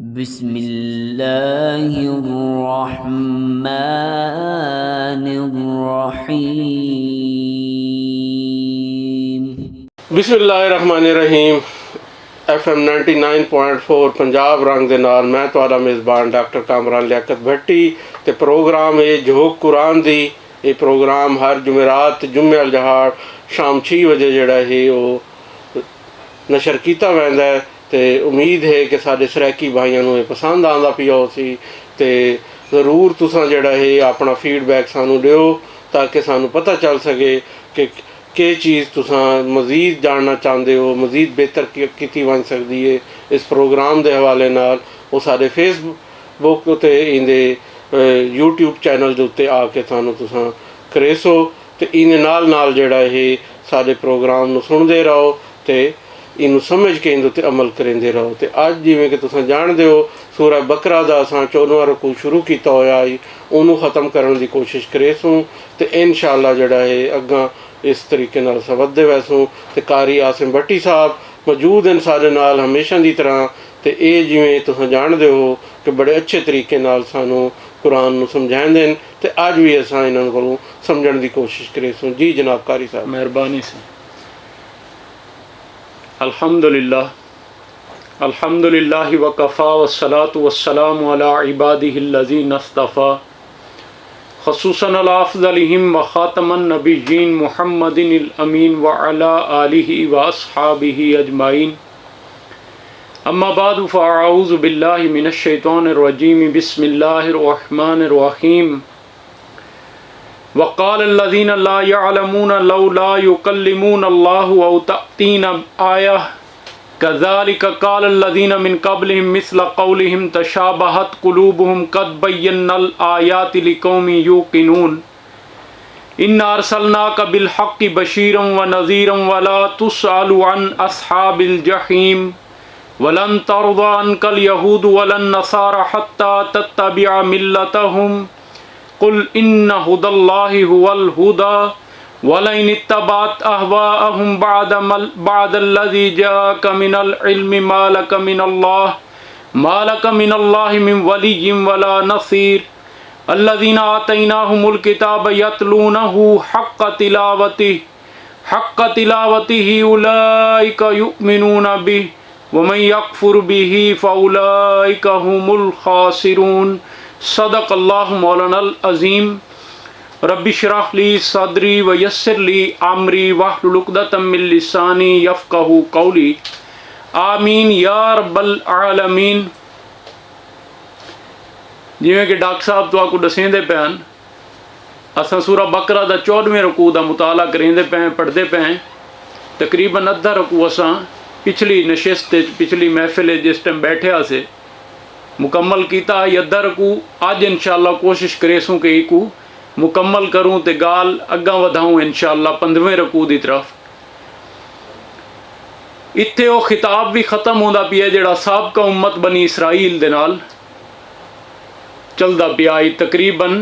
बिस्मिल्लाहिर्रहमानिर्रहीम। बिस्मिल्लाहिर्रहमानिर्रहीम। FM 99.4 पंजाब रंग दे नाल मैं तुहाडा मेज़बान डॉक्टर कामरान लियाकत भट्टी ते प्रोग्राम है झोक कुरान दी। ये प्रोग्राम हर जुमेरात जुम्मे अल जहाड़ शाम 6 बजे जिहड़ा है वो नशर किया वैंदा है ते उम्मीद है कि साडे सरैकी भाइयों नूं पसंद आंदा पिया होसी ते ज़रूर तुसां जिहड़ा है अपना फीडबैक सानू दिओ ताकि सानू पता चल सके कि चीज़ तुसां मज़ीद जानना चाहते हो, मज़ीद बेहतर की बन सकती है इस प्रोग्राम के हवाले नाल। वो सारे फेसबुक ते इंदे यूट्यूब चैनल के उत्ते आके सानू तुसां करेसो ते इन नाल जिहड़ा है सारे प्रोग्राम नूं सुनते रहो ते इनू समझ के इन उत्ते अमल करेंदे रहो। तो अज जिवें कि तुसां जानदे हो सूरह बकरा दा असां 14वां रकू शुरू किया होया है, उन्होंने ख़त्म करने की कोशिश करेसूँ तो इंशाअल्लाह जिहड़ा है अग्गां इस तरीके नाल सवददे वैसूँ। तो कारी आसिम भट्टी साहब मौजूद हैं सारे नाल हमेशा की तरह। तो ये जिवें तुसां जानदे हो कि बड़े अच्छे तरीके नाल सानू कुरान नूं समझाइंदे हैं तो अज भी असां इन्हां कोलों समझण की कोशिश करेसूँ। जी जनाब कारी साहब। मेहरबानी से। अल्हम्दुलिल्लाह वकफ़ा वस्सलातु वस्सलामु अला इबादिहिल्लज़ीना इस्तफ़ा ख़ुसूसन अला अफ़ज़लिहिम व ख़ातमन नबिय्यीन मुहम्मदिनिल अमीन व अला आलिहि व अस्हाबिहि अजमाइन। अम्मा बादु फ़अऊज़ु बिल्लाहि मिनश शैतानिर रजीम। बिस्मिल्लाहिर रहमानिर रहीम। वक़ालल्लज़ीना ला यअलमूना लौला युकल्लिमुना अल्लाहु औ तअतीना आयह कज़ालिका क़ालल्लज़ीना मिन क़ब्लिहिम मिस्ल क़ौलिहिम तशाबहत क़ुलूबुहुम क़द बय्यन्नल आयाति लिक़ौमिन युक़िनून। इन्ना अरसलनाका बिलहक़्क़ि बशीरन व नज़ीरन वला तुसअलु अन अस्हाबिल जहीम वलन तर्दा अन्कल यहूद वलन नसारा हत्ता तत्तबिअ मिल्लतहुम कुल इन्न हुदल्लाहि हुवल हुदा वलइन इत्तबअत अहवाअहुम बअदल्लज़ी जाअक मिनल इल्मि मालक मिनल्लाहि मिन वलिय्यिन वला नसीर। अल्लज़ीना आतैनाहुमुल किताब यतलूनहु हक़्क़ तिलावतिहि उलाइका युमिनूना बिहि वमन यकफुर बिहि फउलाइका हुमुल खासिरून। सदक़ल्लाहु मौलानल अज़ीम। रब्बि इश्रह ली सदरी व यस्सिर ली अमरी वहलुल उक़दतम मिन लिसानी यफ़क़हू क़ौली। आमीन या रब्बल आलमीन। जिवें कि डॉक्टर साहब तो आपको दसेंदे पैन असां सूरह बकरा दा 14वें रकू का मुताला करेंदे पे पढ़ते पे तकरीबन अद्धा रकू असां पिछली नशिस्त पिछली महफिल जिस टाइम बैठे से मुकम्मल किया। अद्धा रकू अज इंशाअल्लाह कोशिश करेसूँ कि इकू मुकम्मल करूँ तो गाल अग्गा वधाऊँ इंशाअल्लाह 15वें रकू की तरफ। इत्थे वो खिताब भी खत्म होंदा पिया जिहड़ा साबका उम्मत बनी इसराइल दे नाल चलदा पिया। तकरीबन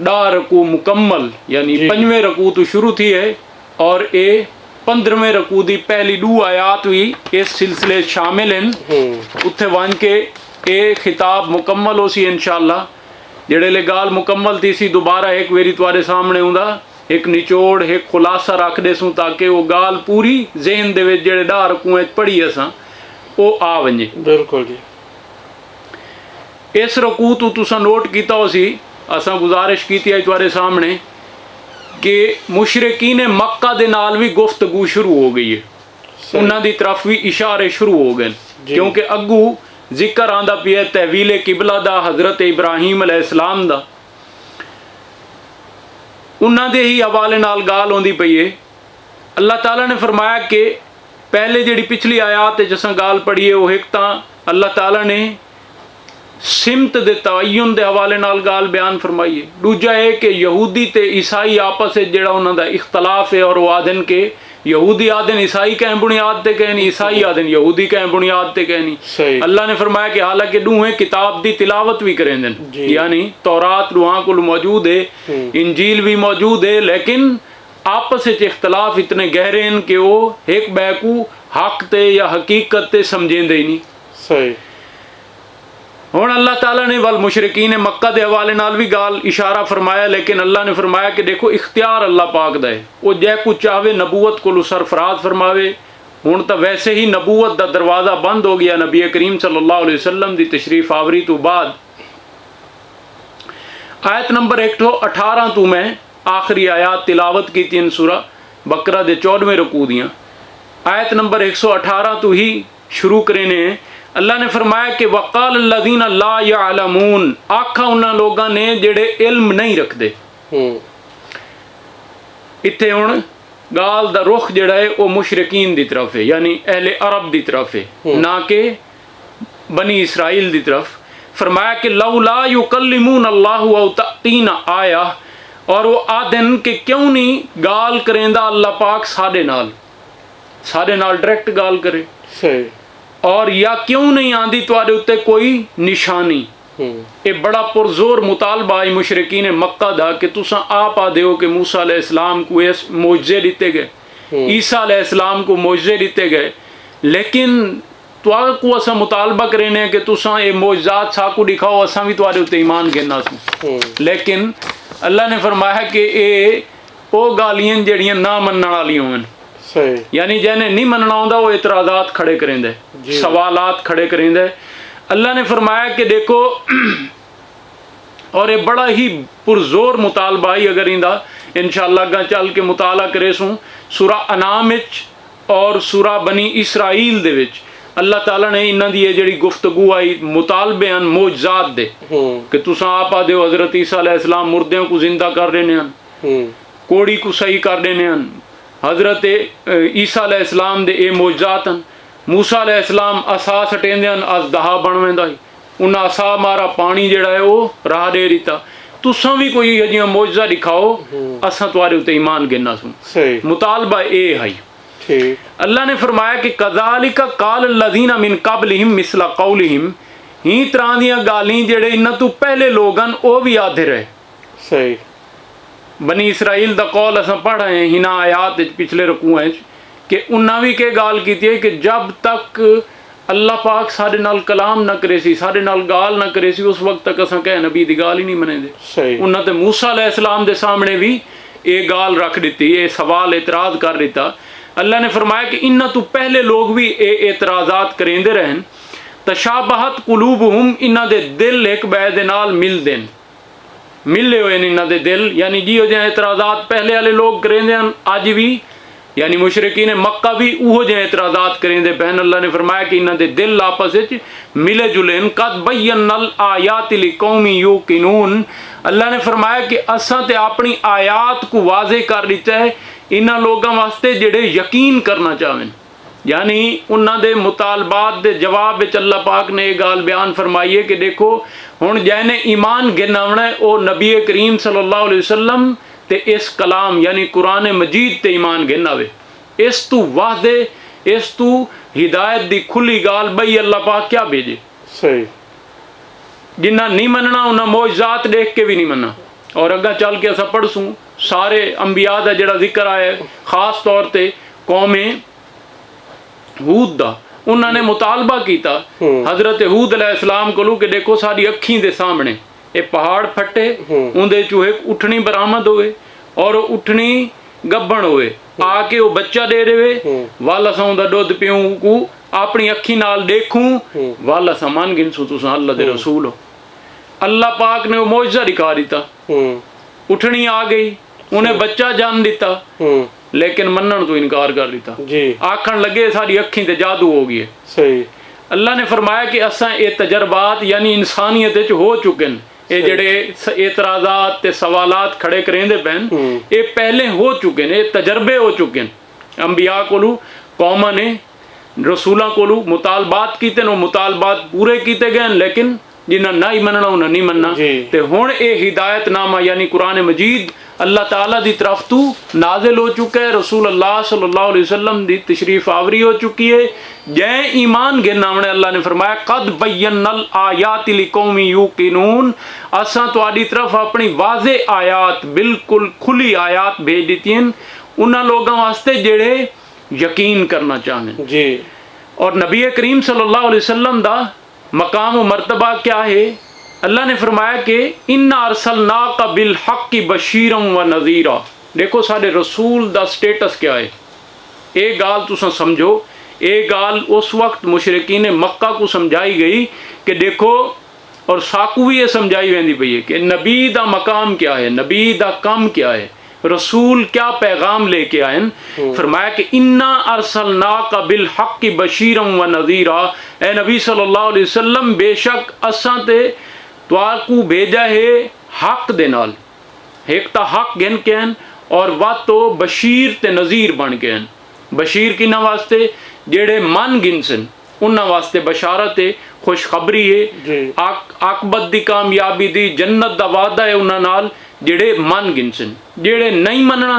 10 रकू मुकम्मल यानी 5वें रकू तो शुरू थी है और ये 15वें रकू की पहली 2 आयात भी इस सिलसिले शामिल हैं। उत्थे वन के ये खिताब मुकम्मल हो सी इंशाअल्लाह। जेड़े ले गाल मुकम्मल थी सी दोबारा एक वेरी तुम्हारे सामने आउंदा एक निचोड़ एक खुलासा रख देसूँ ताकि वो गाल पूरी जहन दे विच जेड़े 10 रकूएं पढ़ी असां वो आ वने। बिल्कुल जी। इस रकू तो तुसां नोट किया हो सी असां गुजारिश की है तुम्हारे सामने कि मुशरिकीन मक्का दे नाल भी गुफ्तगू शुरू हो गई है। उन्हां दी तरफ भी इशारे शुरू हो गए क्योंकि अगू जिक्र आंदा पिया तहवील किबला दा हज़रत इब्राहीम अलैहिस्सलाम दा। उन्हां दे ही हवाले नाल गाल होंदी पई है। अल्लाह ताला ने फरमाया कि पहले जिहड़ी पिछली आयात जसां गाल पढ़ी है वो एक तां अल्लाह ताला ने सिमत दे तयन दे हवाले नाल गाल बयान फरमाई है। दूजा है कि यहूदी ते ईसाई आपस में जिहड़ा उन्हां दा इख्तलाफ है और वो आदन के यहूदी आदन ईसाई कहें बुनियाद ते कहनी ईसाई आदन यहूदी कहें बुनियाद ते कहनी। अल्लाह ने फरमाया कि हालांकि दूहें किताब दी तिलावत भी करेंदन यानी तौरात रुआं कुल मौजूद है इंजील भी मौजूद है लेकिन आपस में इख्तलाफ इतने गहरे हैं कि वो एक बैकू हक ते या हकीकत ते समझेंदे ही नहीं। सही। हुण अल्लाह ताला ने वल मुशरिकीन मक्का के हवाले नाल भी गाल इशारा फरमाया, लेकिन अल्लाह ने फरमाया कि देखो इख्तियार अल्लाह पाक दा है, वो जै कुछ चाहे नबूवत को सरफराज फरमावे। हुण तो वैसे ही नबूवत का दरवाज़ा बंद हो गया नबी करीम सल्लल्लाहु अलैहि वसल्लम की तशरीफ आवरी तो बाद। आयत नंबर 118 तो मैं आखिरी आयात तिलावत की तीन सूरा बकरा दे 14वें रुकू दियाँ आयत नंबर 118 तो ही शुरू करेने। अल्लाह ने फरमाया कि वक़ाल लज़ीना ला यअलमून, आखा उन्होंने लोगों ने जेड़े इल्म नहीं रखते। इत्थे हुण गाल दा रुख जड़ा है वो मुशरिकीन दी तरफ है, यानी अहले अरब दी तरफ है, ना कि बनी इसराइल दी तरफ। फरमाया कि लौला युकल्लिमून अल्लाहु औ तअतीना आया, और वो आदन के क्यों नहीं गाल करेंदा अल्लाह पाक साडे नाल डायरेक्ट गाल करे सही, और या क्यों नहीं आंदी तुहाडे उत्ते कोई निशानी। ये बड़ा पुरजोर मुतालबा है मुशरिकीन मक्का दा कि तुसा आप आदे हो कि मूसा अलैहिस्सलाम को ये मोजज़े दिते गए, ईसा अलैहिस्सलाम को मोजज़े दिते गए, लेकिन तुहाडे को असा मुतालबा करेने कि तुसा ये मोजज़ात साकू दिखाओ, असा भी तुहाडे उत्ते ईमान गिनना सू। लेकिन अल्लाह ने फरमाया कि ये वो गालियां जड़ियां ना मनने वालियां होन, यानी जैने नहीं मनना आंदा वो इतराज़ात खड़े करेंदे, सवालात खड़े करेंदे। अल्लाह ने फरमाया कि देखो, और ये बड़ा ही पुरजोर मुतालबा ही, अगर इंदा इंशाअल्लाह अग्गा चल के मुताला करे सूँ सूरा अनाम विच और सूरा बनी इसराइल दे विच अल्लाह ताला ने इन्हां दी जिहड़ी गुफ्तगू आई मुतालबे हैं मोजज़ात दे कि तुसा आप आदे हो हज़रत ईसा अलैहिस्सलाम मुर्दियों को जिंदा कर देने हैं, कोड़ी को सही कर देने हैं, हज़रत ईसा अलैहिस्सलाम दे ये मोजज़ात हैं। मूसा अलैहिस्सलाम असा सटेंदे हैं अस दहा बन वेंदा ही, उन्हें असा मारा पानी जड़ा है वो राह दे दिता, तुसा भी कोई अजिया मोजज़ा दिखाओ, असा तुहाडे उत्ते ईमान गिनना सूं। मुतालबा ये है। अल्लाह ने फरमाया कि कज़ालिका क़ाल लज़ीना मिन क़ब्लिहिम मिसला क़ौलिहिम, ही तरह दियां गालीं जेड़े इन्हां तो पहले लोग हैं वो भी आदे रहे। सही, बनी इसराइल दा कौल असां पढ़ आए हिना आयात पिछले रकूआं कि उन्हां भी के गाल की है कि जब तक अल्लाह पाक साडे नाल कलाम ना करे सी, साडे नाल गाल ना करे सी, उस वक्त तक असां कह नबी दी गाल ही नहीं मनेंदे। उन्हां ते मूसा अलैहिस्सलाम दे सामने भी ये गाल रख दी, ये सवाल एतराज़ कर दिता। अल्लाह ने फरमाया कि इन्हां तो पहले लोग भी ये एतराज़ात करेंदे रहन। तशाबहत कुलूबुहुम, इन्हां दे दिल एक बै दे नाल मिलदे न, मिले हुए इन्हां दे दिल, यानी जिहो जिहे एतराज़ात पहले वाले लोग करेंदे हैं अज भी, यानी मुशरिकीन मक्का भी उहो जिहे एतराज़ात करेंदे पैन। अल्लाह ने फरमाया कि इन्हां दे दिल आपस विच मिले जुले न। कद बय्यनल आयाति लिकौमी यूकिनून, अल्लाह ने फरमाया कि असां ते अपनी आयात को वाज़े कर दिता है इन्हां लोगों वास्ते जेड़े यकीन करना चाहें, यानी उन्हां दे मुतालबात दे जवाब विच अल्लाह पाक ने ये गाल बयान फरमाई है कि देखो हुण जैने ईमान गिनावना है वो नबी करीम सल्लल्लाहु अलैहि वसल्लम ते इस कलाम यानी कुरान मजीद ते ईमान गिनावे। इस तू वादे, इस तू हिदायत दी खुली गाल बई अल्लाह पाक क्या भेजे। सही, जिन्ना नहीं मनना उन्हें मोजज़ात देख के भी नहीं मनना। और अगर चल के असा पढ़सूँ सारे अंबिया का जड़ा जिक्र आया खास तौर पर कौमे हूद दा, उन्होंने मुतालबा किया हज़रत हूद अलैहिस्सलाम को कि देखो साड़ी अखीं दे सामने ये पहाड़ फटे, उनके चूहे उठनी बरामद होए और उठनी गब्बन होए, आके वो बच्चा दे देवे, वाल असा उनका दुध पीऊँ को अपनी अखी नाल देखूँ, वाल असा मन गिनसूँ तुसां अल्लाह दे रसूल हो। अल्लाह पाक ने वो मोजज़ा दिखा दिता, उठनी आ गई, उन्हें बच्चा जान दिता, लेकिन मनन तो इनकार कर दिता, आखन लगे सारी अखीं ते जादू हो गई है। सही, अल्लाह ने फरमाया कि असा ये तजर्बात यानी इंसानियत हो चुके हैं, ये जड़े एतराज़ात ते सवालात खड़े करेंदे पैन ये पहले हो चुके हैं, ये तजर्बे हो चुके हैं। अंबिया कोलू कौमां ने रसूलों कोलू मुतालबात कीते, वो मुतालबात पूरे किए गए, लेकिन जिन्हें ना ही मनना उन्हें नहीं मनना। तो हुण ये हिदायतनामा यानी कुरान मजीद अल्लाह ताला दी तरफ तू नाजिल हो चुका है, रसूल अल्लाह सल्लल्लाहु अलैहि वसल्लम दी तशरीफ आवरी हो चुकी है। जै ईमान गिनावने अल्लाह ने फरमाया कद बय्यनल आयाति लिकौमी यूकिनून, असां तुहाडी तरफ अपनी वाज़े आयात बिल्कुल खुली आयात भेज दी उन्हां लोगों वास्ते जेड़े यकीन करना चाहें। और नबी करीम सल्लल्लाहु अलैहि वसल्लम दा मकाम व मर्तबा क्या है? अल्लाह ने फरमाया कि इन्ना अरसलनाका बिल हक़्क़ि बशीरम व नज़ीरा। देखो साढ़े रसूल दा स्टेटस क्या है। ये गाल तुसां समझो, ये गाल उस वक्त मुशरिकीन मक्का को समझाई गई कि देखो, और साकू भी ये समझाई वेंदी पई है कि नबी दा मकाम क्या है, नबी दा कम क्या है, रसूल क्या पैगाम लेके आयन। फरमाया कि इन्ना अरसलनाका बिल हक़्क़ि बशीरम व नज़ीरा, ए नबी सल्लल्लाहु अलैहि वसल्लम बेशक असां ते तुआकू भेजा है हक दे नाल। एक तो हक गिन के हैं और वह तो बशीर ते नज़ीर बन के हैं। बशीर किन्ना वास्ते? जेड़े मन गिन सन उन्हां वास्ते बशारत है, खुशखबरी है, आकबत दी कामयाबी दी जन्नत दा वादा है उन्हां नाल जेड़े मन गिन सन। जेड़े नहीं मनना,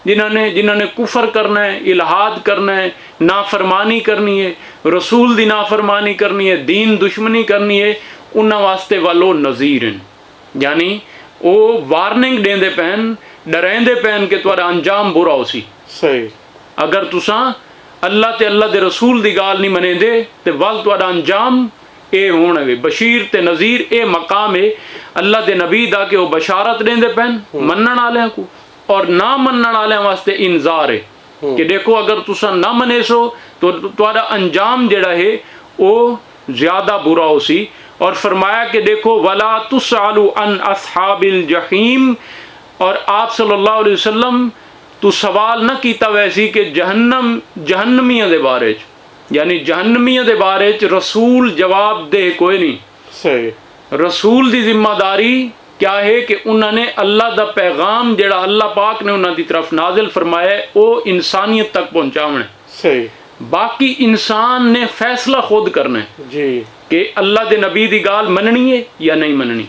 जिन्होंने कुफर करना है, इल्हाद करना है, नाफरमानी करनी है, रसूल दी नाफरमानी करनी है, दीन दुश्मनी करनी है, उन्हां वास्ते वालो नज़ीर हैं। यानी वो वार्निंग देंदे पैन, डरेंदे पैन कि तुहारा अंजाम बुरा हो सी। सही। अगर तुसां अल्लाह ते अल्लाह दे रसूल दी गाल नहीं मनेंदे ते वल तुहारा अंजाम ये होना है। बशीर ते नज़ीर ये मकाम है अल्लाह दे नबी दा कि वो बशारत देंदे पैन मनण वालियां को, और ना मनण वालियां वास्ते इंजार है कि देखो अगर तुसां ना मने सो तो तुहारा अंजाम जेड़ा है वो ज़्यादा बुरा हो सी। और फरमाया कि देखो वला तुसअलु अन अस्हाबिल जहीम, और आप सल्लल्लाहु अलैहि वसल्लम तू सवाल न कीता वैसी कि जहन्नमियां दे बारे च, यानी जहन्नमियां दे बारे च रसूल जवाब दे कोई नहीं। सही। रसूल दी जिम्मेदारी क्या है कि उन्होंने अल्लाह दा पैगाम जेड़ा अल्लाह पाक ने उन्होंने तरफ नाजिल फरमाया है वो इंसानियत तक पहुँचावना है। सही। बाकी इंसान ने फैसला खुद करना है जी कि अल्लाह दे नबी दी गाल मननी है या नहीं मननी,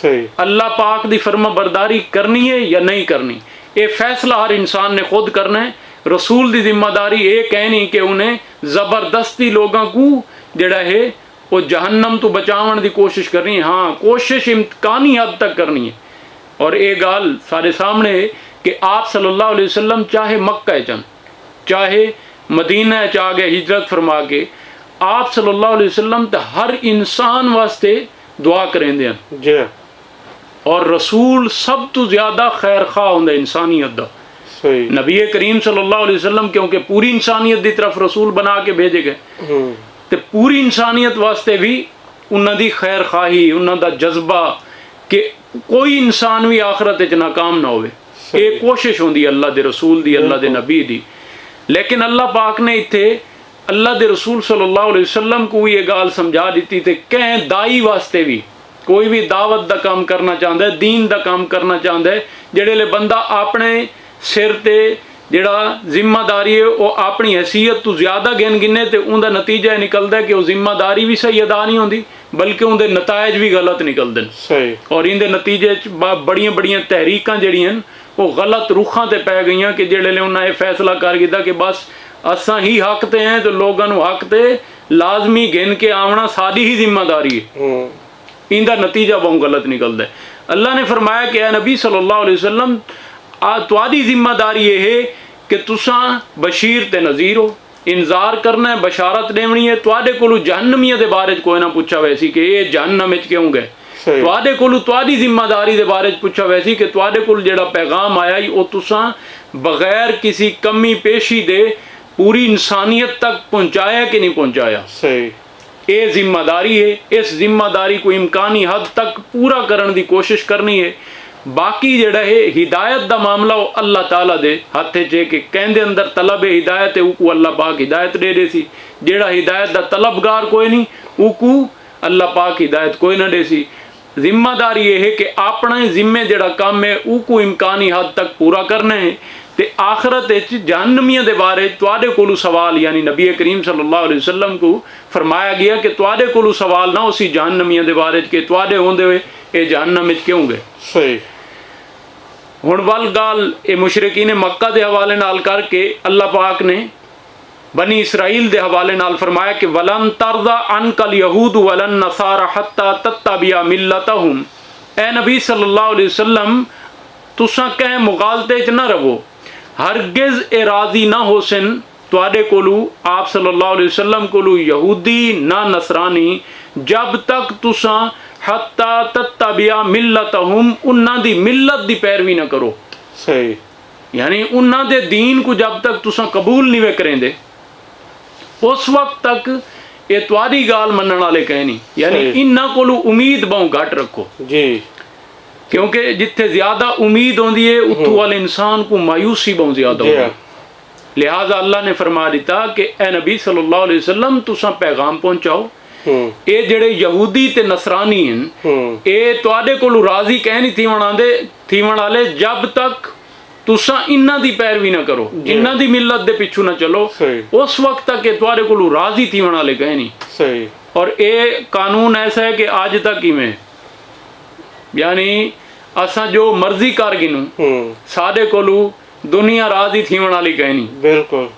सही। अल्लाह पाक दी फर्मा बरदारी करनी है या नहीं करनी, ये फैसला हर इंसान ने खुद करना है। रसूल दी जिम्मेदारी ये कहनी कि उन्हें ज़बरदस्ती लोगों को जड़ा है वो जहन्नम तो बचावन की कोशिश करनी है। हाँ, कोशिश इम्कानी हद तक करनी है। और ये गाल सारे सामने है कि आप सल्लल्लाहु अलैहि वसल्लम चाहे मक्का चन, चाहे मदीना च आ गए हिजरत फरमा के, आप सल्लल्लाहु अलैहि वसल्लम तो हर इंसान वास्ते दुआ करेंदे हैं। जी। और रसूल सब तो ज़्यादा खैर खा होंदा इंसानियत दा। सही। नबी करीम सल्लल्लाहु अलैहि वसल्लम क्योंकि पूरी इंसानियत की तरफ रसूल बना के भेजे गए, तो पूरी इंसानियत वास्ते भी उन्हां दी खैर खाही, उन्हां दा जज्बा कि कोई इंसान भी आखरत च नाकाम ना होवे, ये कोशिश होंदी अल्लाह दे रसूल दी, अल्लाह दे नबी दी। लेकिन अल्लाह पाक ने इत्थे अल्लाह दे रसूल सल्लल्लाहु अलैहि वसल्लम को ये गाल समझा दी थी। कहें दाई वास्ते भी, कोई भी दावत दा काम करना चाहता है, दीन दा काम करना चाहता है, जेड़े ले बंदा अपने सिर ते जेड़ा जिम्मेदारी है वो अपनी हैसियत तो ज़्यादा गिने तो उनका नतीजा निकलता है कि वो जिम्मेदारी भी सही अदा नहीं होती बल्कि उनके नतायज भी गलत निकलते हैं। और इनके नतीजे बड़िया बड़िया तहरीक जड़ियां वो गलत रुखां ते पै गई कि जेड़े उन्हें यह फैसला कर दिया कि बस असा ही हक ते हैं तो लोगों हक ते लाजमी गिन के आवना साड़ी ही जिम्मेदारी है। इनका नतीजा बहुत गलत निकलता है। अल्लाह ने फरमाया कि नबी सल्लल्लाहु अलैहि वसल्लम तुहाडी जिम्मेदारी ये है कि तुसा बशीर ते नज़ीर हो, इंतजार करना है, बशारत देनी है। तुहाडे कोलों जहन्नमियां दे बारे कोई ना पूछा वैसी कि ये जहन्नम विच क्यों गए, तुहाडे कोलों तुहाडी जिम्मेदारी दे बारे पूछा वैसी कि तुहाडे कोल जेड़ा पैगाम आया ही वो तुसा बगैर किसी कमी पेशी दे पूरी इंसानियत तक पहुँचाया कि नहीं पहुँचाया। सही। ये जिम्मेदारी है, इस जिम्मेदारी को इम्कानी हद तक पूरा करने की कोशिश करनी है। बाकी जेड़ा है हिदायत का मामला वो अल्लाह ताला दे हाथ च कि कहंदे अंदर तलब है हिदायत है, उको अल्लाह पाक हिदायत दे दे सी। जेड़ा हिदायत का तलबगार कोई नहीं उको अल्लाह पाक हिदायत कोई ना दे सी। जिम्मेदारी ये है कि अपने जिम्मे जेड़ा काम है उको इम्कानी हद तक पूरा करना है। ते आखरत जहन्नमियां दे बारे तुहाडे कोलों सवाल, यानी नबी करीम सल्लल्लाहु अलैहि वसल्लम को फरमाया गया कि तुहाडे कोलों सवाल ना उसी जहन्नमियां दे बारे कि तुहाडे होंदे हुए ये जहन्नम विच क्यों गए। सही। हुण वल गाल ये मुशरिकीन मक्का दे हवाले नाल करके अल्लाह पाक ने बनी इसराइल दे हवाले नाल फरमाया कि वलन तरदा अनकल यहूद वलन नसारा हत्ता तत्तबिया मिल्लतहुम। ए नबी सल्लल्लाहु अलैहि वसल्लम तुसां कह मुगालते च ना रहो, हरगिज ए राजी ना हो सन तुहाडे कोलू आप सल्लल्लाहु अलैहि वसल्लम कोलू यहूदी ना नसरानी जब तक तुसा हत्ता तत्तबिया मिल्लतहुम उन्हां दी मिल्लत दी पैरवी ना करो। सही। यानी उन्हां दे दीन को जब तक तुसा कबूल नहीं वे करेंदे उस वक्त तक ये तुहारी गाल मनण वाले कहे नहीं। यानी इन्हां कोलू उम्मीद बहु घट रखो जी, क्योंकि जिथे ज्यादा उम्मीद होंदी है उतों वाले इंसान को मायूसी बहुत ज्यादा होती है। लिहाजा अल्लाह ने फरमा दिता कि ए नबी सल्लल्लाहु अलैहि वसल्लम तुसा पैगाम पहुंचाओ। ये जेड़े यहूदी ते नसरानी हैं ये तुहाडे कोलों राजी कह नहीं थीवण वाले जब तक तुसा इन्हां दी पैरवी ना करो, इन्हां दी मिल्लत दे पिछू ना चलो, उस वक्त तक ये तुहाडे कोलों राजी थीवण वाले कह नहीं। सही। और ये कानून ऐसा है कि आज तक ही में यानी असा जो मर्जी कर गिनू साडे कोलों दुनिया राजी थीवण वाली कह नहीं। बिल्कुल।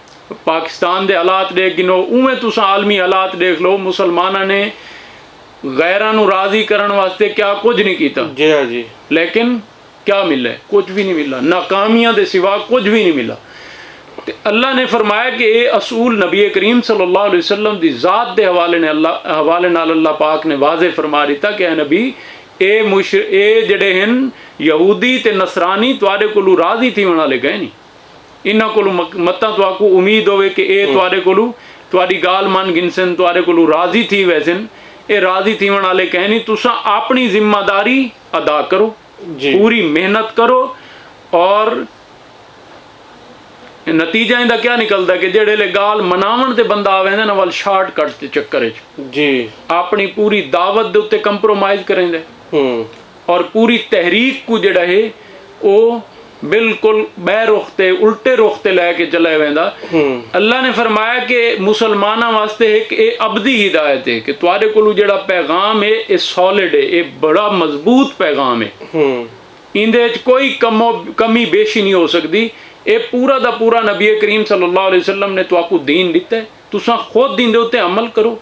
पाकिस्तान दे हालात देख गिनो उवें तुसा आलमी हालात देख लो, मुसलमाना ने गैरां नू राजी करन वास्ते क्या कुछ नहीं कीता जी हाँ जी, लेकिन क्या मिला? कुछ भी नहीं मिला, नाकामियां दे सिवा कुछ भी नहीं मिला। ते अल्लाह ने फरमाया कि ये असूल नबी करीम सल्लल्लाहु अलैहि वसल्लम दी ज़ात दे हवाले नाल अल्लाह पाक ने वाज़े फरमा दिता कि ए नबी ए जड़े हैं यहूदी ते नसरानी तुहाडे कोलों राजी थीवण वाले गए नहीं। इन्हां कोलों मत्ता तुहाकू उम्मीद होवे कि ए तुहाडे कोलों तुहाडी गाल मन गिनसन, तुहाडे कोलों राजी थी वैसन, ए राजी थीवण वाले कह नहीं। तुसा अपनी जिम्मेदारी अदा करो, पूरी मेहनत करो और नतीजा इंदा क्या निकलता कि जेड़े ले गाल मनावन ते बंदा आवेंदा ना वाल शॉर्टकट के चक्कर जी अपनी पूरी दावत दे उत्ते कंप्रोमाइज करेंदे और पूरी तहरीक को जड़ा है वो बिल्कुल बैरुखते उल्टे रुखते लैके चला वेंदा। अल्लाह ने फरमाया कि मुसलमाना वास्ते एक अबदी हिदायत है कि तुहाडे कोलों जेड़ा पैगाम है ये सॉलिड है, ये बड़ा मजबूत पैगाम है, इंदे च कोई कमी बेशी नहीं हो सकती। ये पूरा दा पूरा नबी करीम सल्लल्लाहु अलैहि वसल्लम ने तुहाकू दीन दिता है, तुसा खुद इंदे उत्ते अमल करो,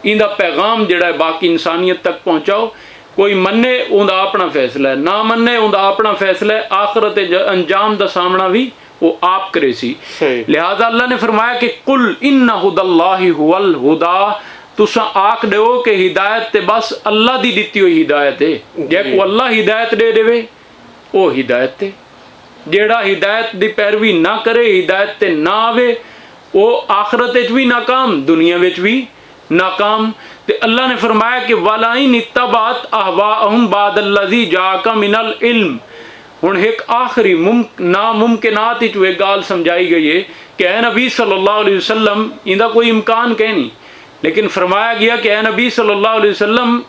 इंदा पैगाम जेड़ा है बाकी इंसानियत तक पहुंचाओ। कोई मन्ने उनका अपना फैसला है, ना मन्ने उनका अपना फैसला है, आखिरत अंजाम दा सामना भी वो आप करे सी। लिहाजा अल्लाह ने फरमाया कि कुल इन्ना हुदल्लाहि हुवल हुदा, तुसा आख दो कि हिदायत ते बस अल्लाह दी दिती हुई हिदायत है। जे को अल्लाह हिदायत दे देवे वो हिदायत है, जेड़ा हिदायत दी पैरवी ना करे, हिदायत ते ना आवे, वो आखिरत च भी नाकाम, दुनिया विच भी नाकाम। ते अल्लाह ने फरमाया कि वलाइन इत्तबात अहवाअहुम बादल्लज़ी जाका मिनल इल्म। हुण एक आखिरी नामुमकिनात विच एक गाल समझाई गई है कि ए नबी सल्लल्लाहु अलैहि वसल्लम इंदा कोई इम्कान कह नहीं, लेकिन फरमाया गया कि ए नबी सल्लल्लाहु अलैहि वसल्लम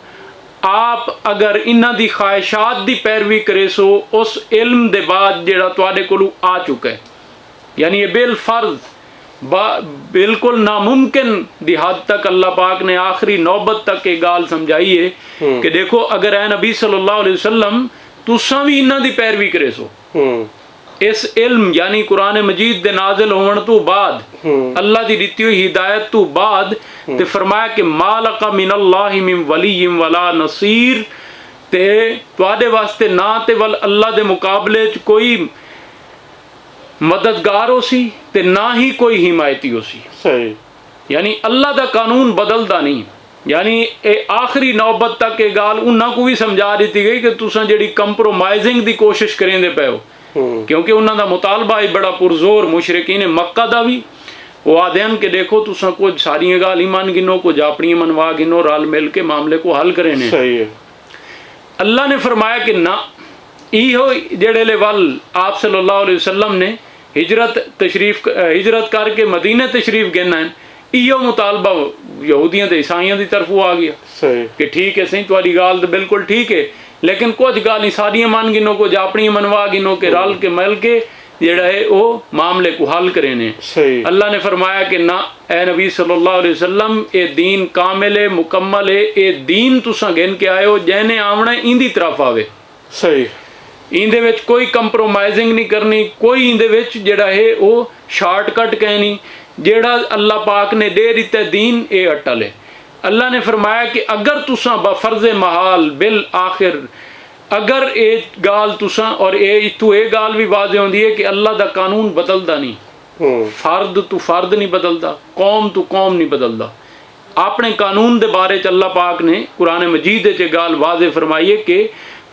आप अगर इन्हां दी ख्वाहिशात दी पैरवी करे सो उस इल्म दे बाद जेड़ा तुहाडे कोलों आ चुका है, यानी ये बिल फर्ज बिल्कुल नामुमकिन दी हद तक अल्लाह पाक ने आखिरी नौबत तक ये गाल समझाई है कि देखो अगर ए नबी सल्लल्लाहु अलैहि वसल्लम तुसा भी इन्हां दी पैरवी करे सो इस इल्म यानी कुरान मजीद दे नाजिल होवन तो बाद अल्लाह दी दिती हुई हिदायत तो बाद ते फरमाया कि मालका मिनल्लाहि मिन वलीय्यिम वला नसीर, ते तुहाडे वास्ते ना ते वल अल्लाह दे मुकाबले च कोई मददगार हो सी ते ना ही कोई हिमायती हो सी। सही। यानी अल्लाह दा कानून बदलदा नहीं, यानी ए आखिरी नौबत तक ये गाल उन्हां को भी समझा दी गई कि तुसां जेड़ी कंप्रोमाइजिंग दी कोशिश करेंदे पे हो, क्योंकि उन्हां दा मुतालबा ही बड़ा पुरजोर मुशरिकीन मक्का दा भी वो आदेन के देखो तुसां कुछ सारियां गाल ईमान गिनो, कुछ अपनी मनवा गिनो, रल मिल के मामले को हल करेने। सही है। अल्लाह ने फरमाया कि ना इहो जेड़े ले वल आप सल्लल्लाहु अलैहि वसल्लम ने हिजरत करके मदीने तशरीफ गिना है, इहो मुतालबा यहूदियों ते ईसाइयों की तरफों आ गया कि ठीक है सही तुम्हारी गाल तो बिल्कुल ठीक है, लेकिन कुछ गाली सारियां मन गिनो, कुछ अपनी मनवा गिनो के रल के मिल के जेड़ा है वो मामले को हल करे ने। अल्लाह ने फरमाया कि ना ए नबी सल्लल्लाहु अलैहि वसल्लम ये दीन कामिल है, मुकम्मल है, ये दीन तुसा गिन के आए हो जैने आवना इंदी तरफ आवे। सही। इंदे विच कोई कंप्रोमाइजिंग नहीं करनी, कोई इंदे विच जेड़ा है वो शॉर्टकट कहनी, जेड़ा अल्लाह पाक ने दे दिता दीन ये अटल है। अल्लाह ने फरमाया कि अगर तुसा बफर्ज महाल बिल आखिर अगर ये गाल तुसा और ये इतू ये गाल भी वाज़े होंदी है कि अल्लाह दा कानून बदलदा नहीं, फर्द तू फर्द नहीं बदलदा, कौम तू कौम नहीं बदलदा, अपने कानून दे बारे च अल्लाह पाक ने कुरान मजीद च गाल वाज़े फरमाई है कि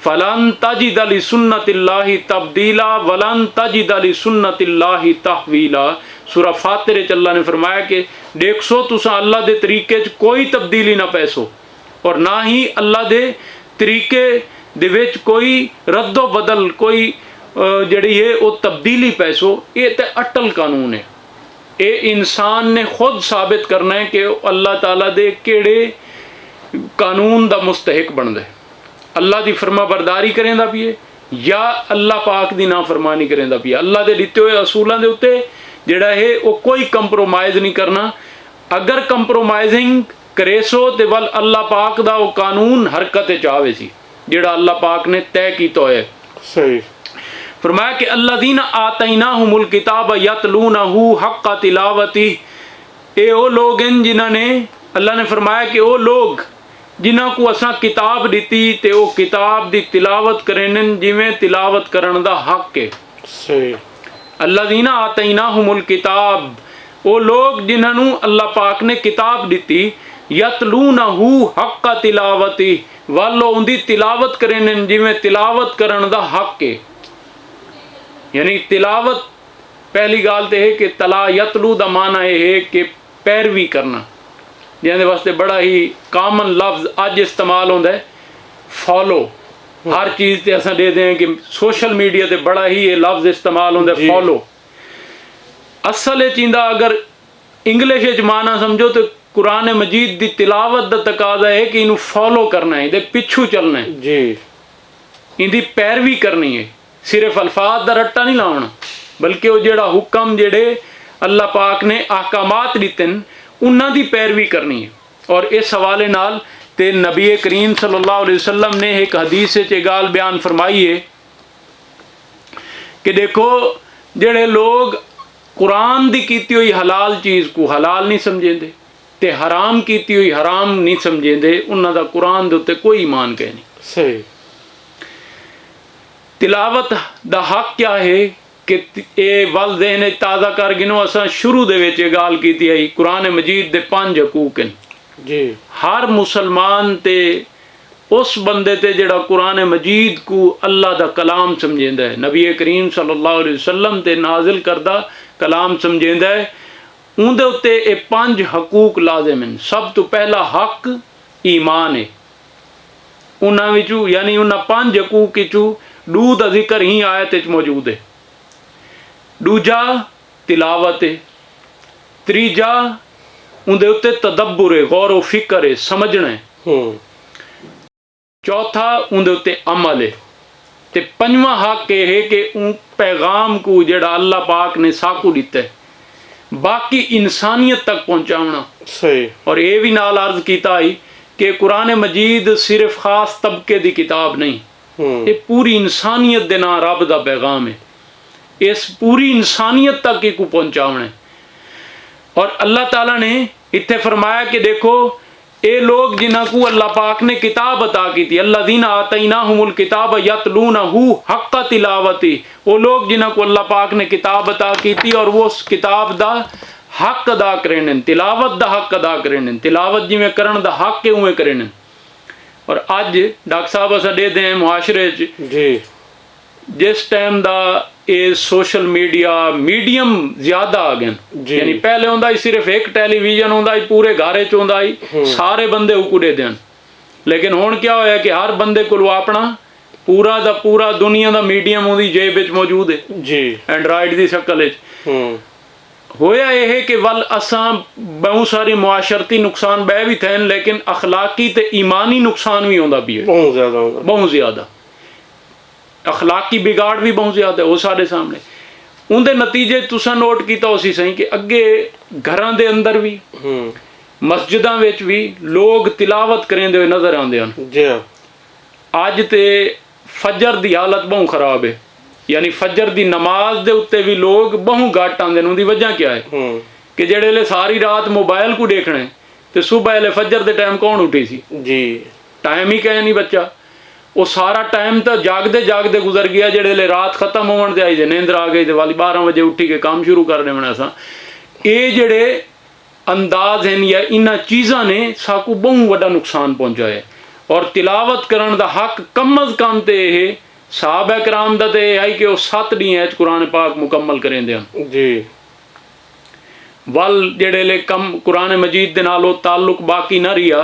फलन तजिद अली सुन्नतिल्लाहि तब्दीला वलन तजिद अली सुन्नतिल्लाहि तहवीला। सूरा फातिर च अल्लाह ने फरमाया कि देखो तुसा अल्लाह दे तरीके च कोई तब्दीली ना पैसो और ना ही अल्लाह दे तरीके दे विच कोई रद्दो बदल कोई जिहड़ी है वो तब्दीली पैसो। ये तो अटल कानून है, ये इंसान ने खुद साबित करना है कि अल्लाह ताला दे केड़े कानून दा मुस्तहिक बनदा है। अल्लाह दी फरमा बरदारी करेंदा पिए या अल्लाह पाक दी नाफरमानी करेंदा पिए। अल्लाह दे दिते हुए असूलों के उत्ते जिहड़ा है वो कोई कंप्रोमाइज़ नहीं करना। अगर कंप्रोमाइजिंग करे सो तो वल अल्लाह पाक दा वो कानून हरकत च आवे सी जिहड़ा अल्लाह पाक ने तय कीता है। सही फरमाया कि अल्लज़ीना आतैनाहुमुल किताब यतलूनहु हक्का तिलावती। ये वो लोग हैं जिन्होंने अल्लाह ने फरमाया कि वो लोग जिन्हों को असा किताब दी ते वो किताब दी तिलावत करें जिमें तिलावत करन दा हक है। सही अल्लज़ीना आतैनाहुमुल किताब, वो लोग जिन्होंने अल्लाह पाक ने किताब दी यतलूनहु हक्का तिलावती, वालो उनकी तिलावत करें जिमें तिलावत करन दा हक है। यानी तिलावत पहली गाल तो है कि तला यतलू दा माना यह है कि पैरवी करना, जिहदे वास्ते बड़ा ही कामन लफ्ज़ अज इस्तेमाल होता है फॉलो। हर चीज़ ते असां दे दें कि सोशल मीडिया ते बड़ा ही ये लफ्ज़ इस्तेमाल होता है फॉलो। असल चींदा अगर इंग्लिश च माना समझो तो कुरान मजीद की तिलावत का तकाजा है कि इनू फॉलो करना है, इहदे पिछू चलना है जी, इनकी पैरवी करनी है। सिर्फ अल्फाज का रट्टा नहीं लाना बल्कि वो जेड़ा हुक्म जेड़े अल्लाह पाक ने अहकामात दिते उन्हां दी पैरवी करनी है। और इस हवाले नाल ते नबी करीम सल्लल्लाहु अलैहि वसल्लम ने एक हदीस च गाल बयान फरमाई है कि देखो जेड़े लोग कुरान दी कीती हुई हलाल चीज़ को हलाल नहीं समझेंदे ते हराम कीती हुई हराम नहीं समझेंदे, उन्हां दा कुरान दे उत्ते कोई ईमान कह नहीं। सही तिलावत दा हक क्या है कि ये वल देहन ताज़ा कर गिनो। असां शुरू दे विच गाल कीती है कुरान मजीद दे 5 हकूक हैं जी। हर मुसलमान ते उस बंदे ते जेड़ा कुरान मजीद को अल्लाह दा कलाम समझेंदा है, नबी करीम सल्लल्लाहु अलैहि वसल्लम ते नाजिल करदा कलाम समझेंदा है, उनदे उत्ते ये 5 हकूक लाजिम हैं। सब तो पहला हक ईमान है। उन्हां विचों यानी उन्हां 5 हकूक विचों 2 दा जिक्र ही आयत विच मौजूद है। दूजा तिलावत है, तीजा उनदे उत्ते तदब्बुर है, गौर व फिक्र है, समझना है, चौथा उनदे उत्ते अमल है, ते पंजवां हक यह है कि उन पैगाम को जेड़ा अल्लाह पाक ने साकू दिता है बाकी इंसानियत तक पहुँचाना। सही। और ये भी नाल अर्ज किया कि कुरान मजीद सिर्फ खास तबके की किताब नहीं, ये पूरी इंसानियत दे नाल रब दा पैगाम है, इस पूरी इंसानियत तक ही को पहुँचाना है। और अल्लाह ताला ने इत्थे फरमाया कि देखो ये लोग जिन्हां को अल्लाह पाक ने किताब अता की थी, अल्लज़ीना आतैनाहुमुल किताब यतलूनहु हक्का तिलावती, वो लोग जिन्हां को अल्लाह पाक ने किताब अता की थी और वो उस किताब दा हक अदा करें, तिलावत दा हक अदा करें, तिलावत जिमें करन दा हक है उवें करें। और अज डॉक्टर साहब अस दे दें मुआशरे जी जिस टाइम दा ये सोशल मीडिया मीडियम ज्यादा आ गए, यानी पहले होंदा ही सिर्फ एक टेलीविजन होंदा ही पूरे घरे च होंदा ही सारे बंदे उकुड़े देन, लेकिन हुण क्या होया कि हर बंदे कोल अपना पूरा दा पूरा दुनिया दा मीडियम उहदी जेब विच मौजूद है जी, एंड्राइड दी शक्ल विच। होया यह कि वल असां बहुत सारी मुआशरती नुकसान बह भी थे, लेकिन अखलाकी ते ईमानी नुकसान भी होंदा भी है, बहुत ज्यादा अखलाकी बिगाड़ भी बहुत ज्यादा है वो सारे सामने। उनके नतीजे तुसा नोट किया उसी सही कि अगे घरां दे अंदर भी मस्जिदां विच भी लोग तिलावत करेंदे हुए नजर आते हैं। अज ते फजर की हालत बहुत खराब है, यानी फजर की नमाज दे उत्ते भी लोग बहुत घट आते हैं। उनकी वजह क्या है कि जेड़े सारी रात मोबाइल को देखना है तो सुबह फजर के टाइम कौन उठी सी जी, टाइम ही कहे नहीं बच्चा, वो सारा टाइम तो जागते जागते गुजर गया। जेड़े रात खत्म होने आई जे नींद आ गई तो वाली 12 बजे उठी के काम शुरू करने बना सा। ये जेड़े अंदाज हैं या इन्हां चीज़ां ने साकू बहुत वड्डा नुकसान पहुंचाया। और तिलावत करन दा हक कम अज कम ते यह साहबा कराम दा ते है कि वो 7 ॾींहं कुरान पाक मुकम्मल करेंदे हन जी। वल जेड़े ले कम कुरान मजीद दे नाल ताल्लुक बाकी ना रिया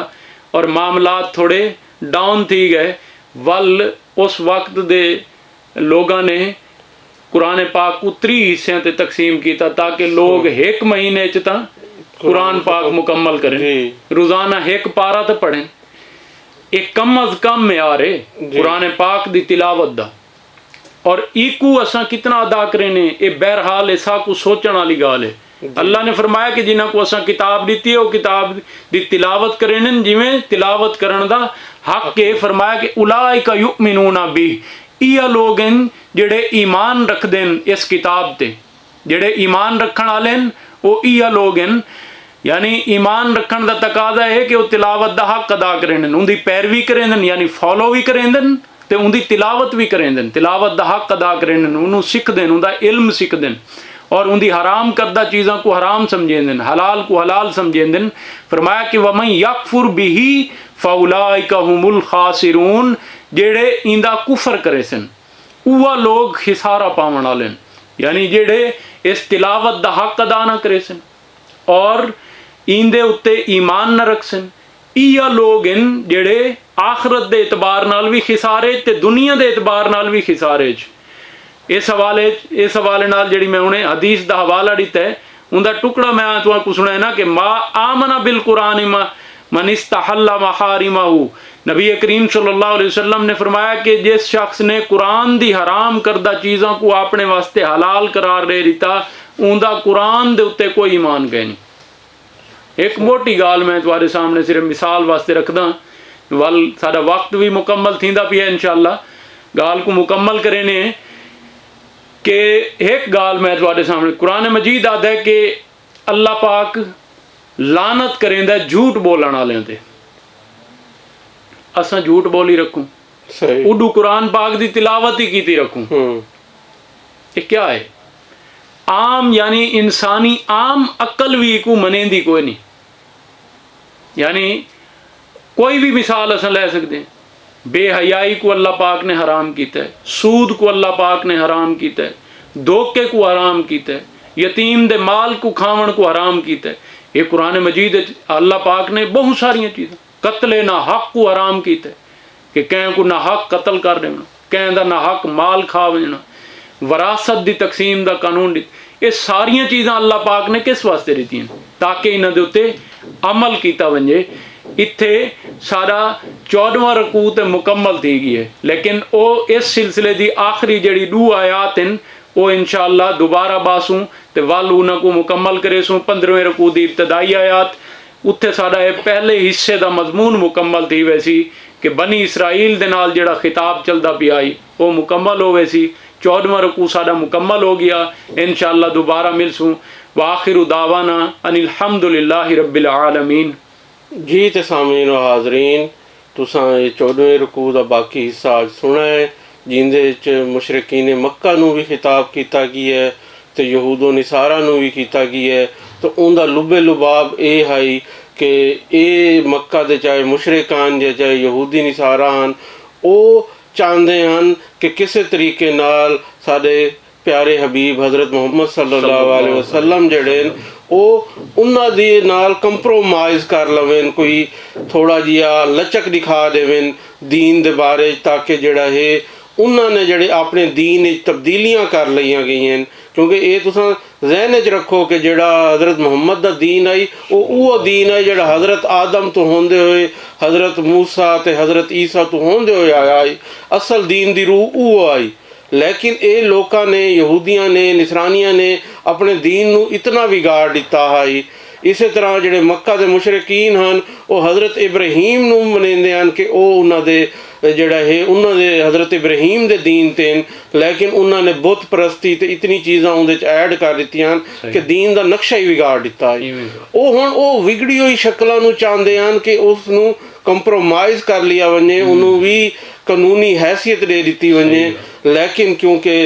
और मामलात थोड़े डाउन थी गए। वल उस वक्त दे लोगों ने कुरान पाक को 3 हिस्सों ते तकसीम किया ताकि लोग 1 महीने च तां कुरान पाक मुकम्मल करें, रोजाना 1 पारा तो पढ़ें। एक कम अज कम म्यार है कुरान पाक दी तिलावत दा। और इकू असा कितना अदा करें ने ये बहरहाल ऐसा को सोचने वाली गाल है। अल्लाह ने फरमाया कि जिन्हों को असा किताब दी है वो किताब दी तिलावत करें जिमें तिलावत करन दा हक है। फरमाया कि उलाइका युमिनूना बी, इह लोग हैं जेड़े ईमान रखते हैं इस किताब ते। जेड़े ईमान रखण वाले हैं वो इह लोग हैं। यानी ईमान रखण दा तकाजा है कि वो तिलावत दा हक अदा करें, उनकी पैरवी करें, यानी फॉलो भी करें ते उनकी तिलावत भी करें। तिलावत दा हक अदा करें, उन्होंने सीखते, उनका इल्म सीखते और उनकी हराम करदा चीज़ों को हराम समझेंदन, हलाल को हलाल समझेंदन। फरमाया कि वमन यकफुर बिही फउलाइका हुमुल खासिरून, जेड़े इंदा कुफर करे सन उवा लोग खिसारा पावन वाले, यानी जेड़े इस तिलावत दा हक अदा ना करे सन और इंदे उत्ते ईमान न रख सन। इह लोग हैं जेड़े आखरत दे एतबार नाल भी खिसारे ते दुनिया दे एतबार नाल भी खिसारे। इस हवाले नाल जेड़ी मैं उन्हें हदीस दा हवाला दिता है उनका टुकड़ा मैं तुहानू सुनाया ना कि मा आमना बिल कुरान मन इस्तहल्ला महारिमाहू। नबी करीम सल्लल्लाहु अलैहि वसल्लम ने फरमाया कि जिस शख्स ने कुरान दी हराम करदा चीज़ों को अपने वास्ते हलाल करार दे दिता उनका कुरान दे उत्ते कोई ईमान गए नहीं। एक मोटी गाल मैं तुम्हारे सामने सिर्फ मिसाल वास्ते रखदा, वल साडा वक्त भी मुकम्मल थींदा पिया इंशाअल्लाह, गाल को मुकम्मल करें ने कि एक गाल मैं तुम्हारे सामने कुरान मजीद आदा है कि अल्लाह पाक लानत करेंदा झूठ बोलण वालें ते। असां झूठ बोली रखूं, उडू कुरान पाक दी तिलावत ही कीती रखूं, ये क्या है? आम यानी इंसानी आम अक्ल भी को मनेंदी कोई नहीं। यानी कोई भी मिसाल अस ले सकते हैं। बेहयाई को अल्लाह पाक ने हराम किया है, सूद को अल्लाह पाक ने हराम किया है, धोखे को हराम किया है, यतीम दे माल को खावन को हराम किया है। ये कुरान मजीद अल्लाह पाक ने बहुत सारिया चीज़ें, कत्ले ना हक को हराम किया है कि कहीं को ना हक कत्ल कर देना, कहीं का ना हक माल खा देना, वरासत की तकसीम का कानून दी। ये सारिया चीज़ां अल्लाह पाक ने किस वास्ते दी ताकि इन्हों के उत्ते अमल किया वजे। इत्थे सारा 14वां रकू तो मुकम्मल थी गई है, लेकिन वो इस सिलसिले की आखिरी जड़ी 2 आयात हैं वो इंशाअल्लाह दोबारा बासूँ तो वल उन्होंने मुकम्मल करे सूँ। 15वें रकू की इब्तदाई आयात उत्थे साडा ये पहले हिस्से का मजमून मुकम्मल थी वैसी कि बनी इसराइल दे नाल जिहड़ा खिताब चलता पिया आई वो मुकम्मल हो वैसी। 14वां रकू साडा मुकम्मल हो गया। इंशाअल्लाह दोबारा मिलसूँ। वाखिरु दावाना अनिल हम्दुलिल्लाहि रब्बिल आलमीन। जी ते सामीन व हाज़रीन, तुसां ये 14वें रकू का बाकी हिस्सा अज सुना है जिंदे च मुशरिकीन मक्का नूं भी खिताब किया गया है तो यहूदो निसारा नूं भी किया गया है। तो उनका लुबे लुबाब ये है कि ये मक्का दे चाहे मुशरिकान या चाहे यहूदी निसारा हन वो चाहते हैं कि किसी तरीके नाल साडे प्यारे हबीब हज़रत मुहम्मद सल्लल्लाहु अलैहि वसल्लम जड़े वो उन्हां दे नाल कंप्रोमाइज़ कर लवें, कोई थोड़ा जिहा लचक दिखा देवें दीन दे बारे, ताकि जड़ा है उन्होंने जड़े अपने दीन तब्दीलियां कर लिया गई हैं। क्योंकि ये तुसां जहन च रखो कि जड़ा हज़रत मुहम्मद का दीन आई वो दीन है जड़ा हज़रत आदम तो होंदे हुए हज़रत मूसा ते हज़रत ईसा तो होंदे हुए आया। असल दीन की रूह वो आई, लेकिन ये लोगों ने यहूदियों ने निसरानियों ने अपने दीन नू इतना बिगाड़ दिता है। इस तरह जोड़े मक्का के मुशरिकीन हैं वो हज़रत इब्राहीम नू मनाते हैं कि वो उन्होंने जड़ा है उन्होंने हज़रत इब्राहीम के दीन ते, लेकिन उन्होंने बुत परस्ती ते इतनी चीज़ां उहदे च ऐड कर दित्तियां कि दीन का नक्शा ही बिगाड़ दिता है। वो हुण वो विगड़ी हुई शक्लों नू चाहते हैं कि उसनू कंप्रोमाइज़ कर लिया वजे, उन्होंने भी कानूनी हैसियत दे दी वजे। लेकिन क्योंकि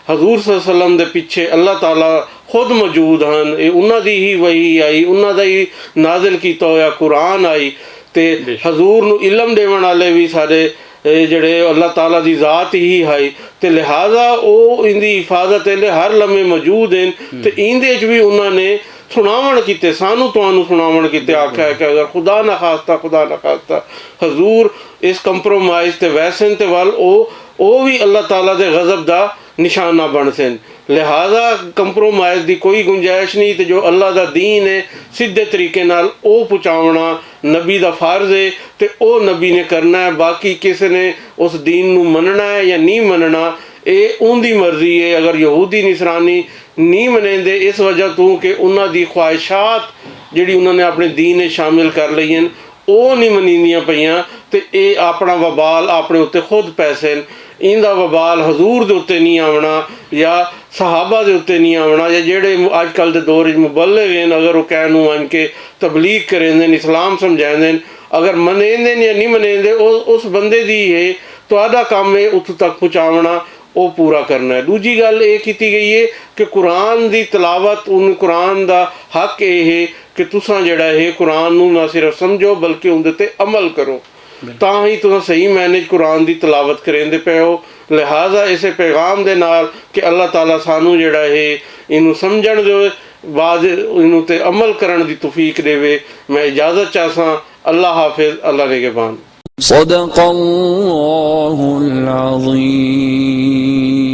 हजूर सल्लल्लाहु अलैहि वसल्लम दे पीछे अल्लाह ताला खुद मौजूद हैं, ये उन्हां दी ही वही आई, उन्हां दा ही नाजिल कीता होया कुरान आई। ते हजूर नूं इलम देवन वाले भी सारे ਜਿਹੜੇ अल्लाह ताला दी ज़ात ही है, तो लिहाजा वो इनकी हिफाजत हर लम्हे मौजूद हैं। तो इंदे च भी उन्होंने सुनावण किते, सानू तुहानू सुनावण किते, आख्या है कि अगर खुदा ना खास्ता हजूर इस कंप्रोमाइज़ ते वैसन ते वाल ओ भी अल्लाह ताला दे गज़ब दा निशाना बन सन। लिहाजा कंप्रोमाइज़ की कोई गुंजाइश नहीं। तो जो अल्लाह का दीन है सीधे तरीके नाल ओ पहुँचावना नबी का फर्ज है, तो ओ नबी ने करना है। बाकी किसी ने उस दीन नू मनना है या नहीं मनना, ये उनकी मर्जी है। अगर यहूदी निसरानी नहीं मनेंदे इस वजह तो कि उन्हां दी ख्वाहिशात जिहड़ी उन्होंने अपने दीन में शामिल कर लई हैं वो नहीं मनीदियाँ पईयां, तो ये अपना वबाल अपने उत्ते खुद पैसे इंदा वबाल हजूर दे उत्ते नहीं आवना या सहाबा दे उत्ते नहीं आवना, या जेड़े अजकल के दौर मुबल्लिग हैं अगर वो कहनू आन के तबलीग करेंदे इस्लाम समझाएंदे, अगर मनेंदे या नहीं मनेंदे उस बंदे दी है, तुहाडा काम है उत्थों तक पहुँचावना, वो पूरा करना है। दूजी गल ये की गई है कि कुरान की तलावत उन कुरान का हक ये है कि तुसां जिहड़ा है कुरान नू ना सिर्फ समझो बल्कि उहदे ते अमल करो, तां ही तुसां सही मायने कुरान की तलावत करेंदे पे हो। लिहाजा इसे पैगाम दे नाल कि अल्लाह ताला सानू जिहड़ा है इनू समझण दे बाद इनू ते अमल करन दी तौफीक देवे। मैं इजाज़त चाहसां। अल्लाह हाफिज़, अल्लाह निगहबान। सदक़ल्लाहुल अज़ीम।